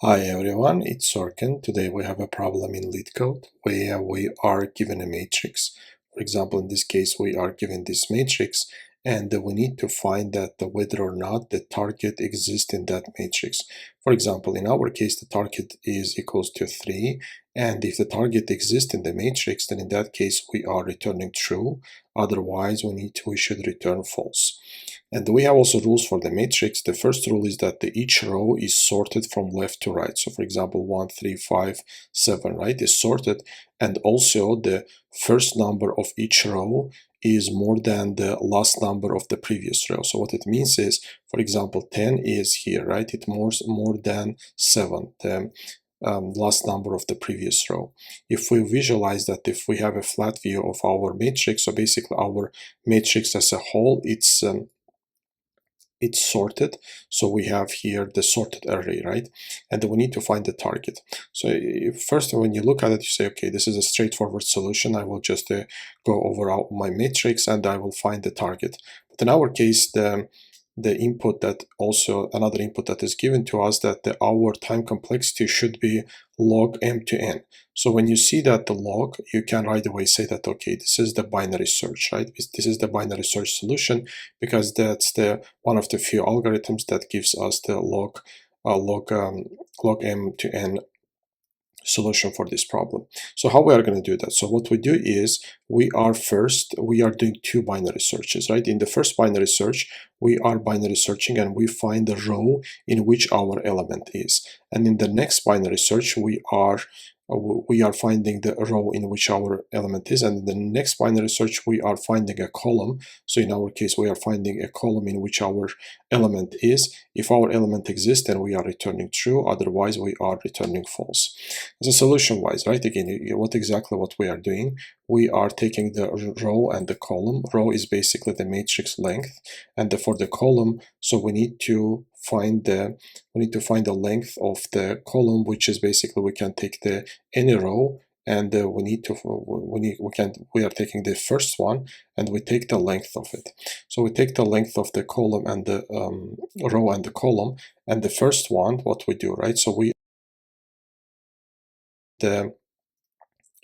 Hi everyone, it's Sorkin. Today we have a problem in LeetCode where we are given a matrix. For example, in this case, we are given this matrix and we need to find that whether or not the target exists in that matrix. For example, in our case, the target is equals to 3, and if the target exists in the matrix, then in that case we are returning true. Otherwise, we should return false. And we have also rules for the matrix. The first rule is that each row is sorted from left to right. So for example, 1, 3, 5, 7, right, is sorted. And also the first number of each row is more than the last number of the previous row. So what it means is, for example, 10 is here, right? It's more than 7, the last number of the previous row. If we visualize that, if we have a flat view of our matrix, so basically our matrix as a whole, it's sorted. So we have here the sorted array, right? And then we need to find the target. So first, when you look at it, you say, okay, this is a straightforward solution. I will just go over my matrix and I will find the target. But in our case, the input that also another input that is given to us, that our time complexity should be log m to n. So when you see that the log, you can right away say that, okay, this is the binary search, right? This is the binary search solution, because that's the one of the few algorithms that gives us the log m to n solution for this problem. So how we are going to do that? So what we do is we are doing two binary searches, right? In the first binary search, we are binary searching and we find the row in which our element is. And in the next binary search, we are finding the row in which our element is, and in the next binary search we are finding a column. So in our case, we are finding a column in which our element is. If our element exists, then we are returning true, otherwise we are returning false. As a solution wise, right, again, what we are doing, we are taking the row and the column. Row is basically the matrix length, and for the column, so we need to find the length of the column, which is basically we can take any row, and we are taking the first one and we take the length of it. So we take the length of the column and the row and the column, and the first one, what we do, right? So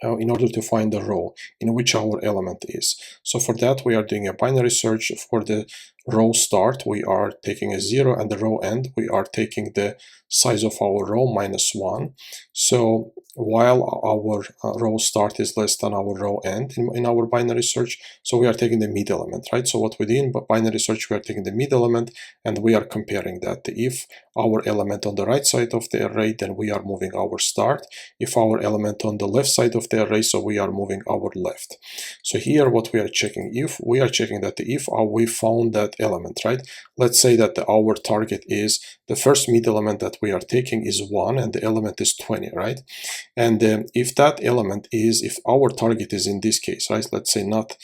in order to find the row in which our element is. So for that, we are doing a binary search. For the row start, we are taking a 0, and the row end, we are taking the size of our row -1. So while our row start is less than our row end in our binary search, so we are taking the mid element, right? So what we do in binary search, we are taking the mid element and we are comparing that. If our element on the right side of the array, then we are moving our start. If our element on the left side of the array, so we are moving our left. So here what we are checking, if we are checking that if we found that element, right? Let's say that our target is the first mid element that we are taking is 1 and the element is 20, right? And if that element is, if our target is in this case, right? Let's say not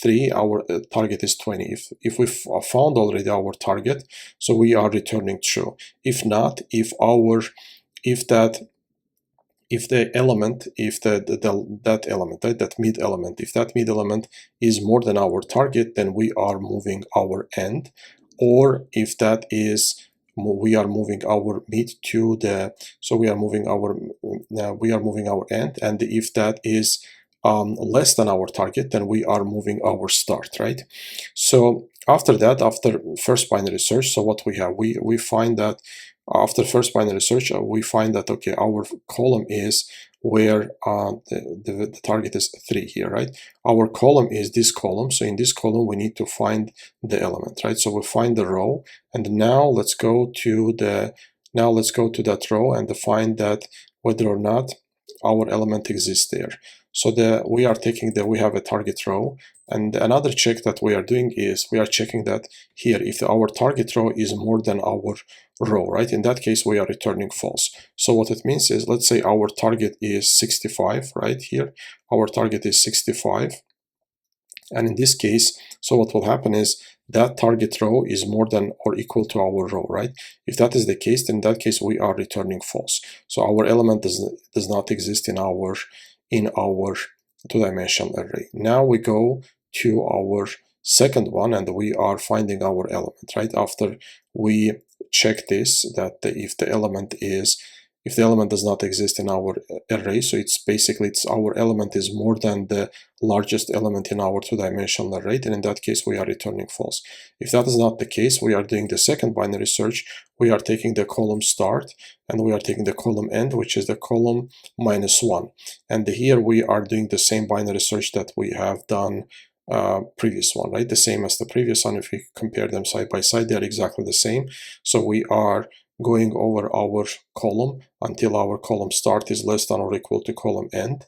3, our target is 20. If we found already our target, so we are returning true. If not, if the element, that element, right, that mid element, if that mid element is more than our target, then we are moving our end. Or if that is, we are moving our mid to the, so we are moving our end, and if that is less than our target, then we are moving our start, right? So after that, after first binary search, so what we have, we find that after first binary search, we find that, okay, our column is where the target is 3 here, right? Our column is this column, so in this column we need to find the element, right? So we find the row, and now let's go to that row and find that whether or not our element exists there. So we have a target row, and another check that we are doing is we are checking that here if our target row is more than our row, right? In that case, we are returning false. So what it means is, let's say our target is 65, right here. Our target is 65. And in this case, so what will happen is that target row is more than or equal to our row, right? If that is the case, then in that case, we are returning false. So our element does not exist in our two-dimensional array. Now we go to our second one and we are finding our element, right? After we check this, that if the element is if the element does not exist in our array. So it's basically our element is more than the largest element in our two-dimensional array, then in that case we are returning false. If that is not the case, we are doing the second binary search. We are taking the column start and we are taking the column end, which is the column -1. And here we are doing the same binary search that we have done previous one, right? The same as the previous one. If we compare them side by side, they're exactly the same. So we are going over our column until our column start is less than or equal to column end.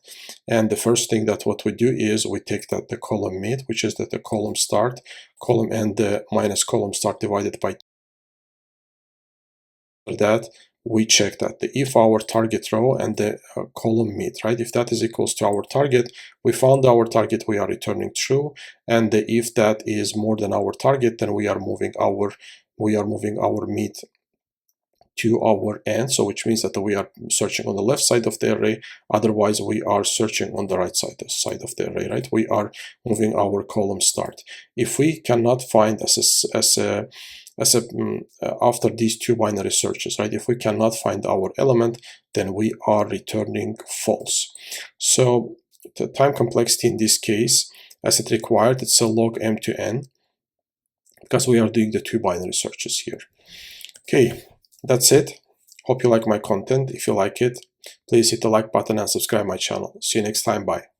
And the first thing that what we do is we take that the column mid, which is that the column start, column end minus column start divided by that. We check that if our target row and the column mid, right, if that is equals to our target, we found our target, we are returning true. And if that is more than our target, then we are moving our mid to our end, so which means that we are searching on the left side of the array. Otherwise we are searching on the right side of the array, right? We are moving our column start. If we cannot find after these two binary searches, right, if we cannot find our element, then we are returning false. So the time complexity in this case, as it required, it's a log m to n, because we are doing the two binary searches here. Okay, that's it. Hope you like my content. If you like it, please hit the like button and subscribe my channel. See you next time. Bye.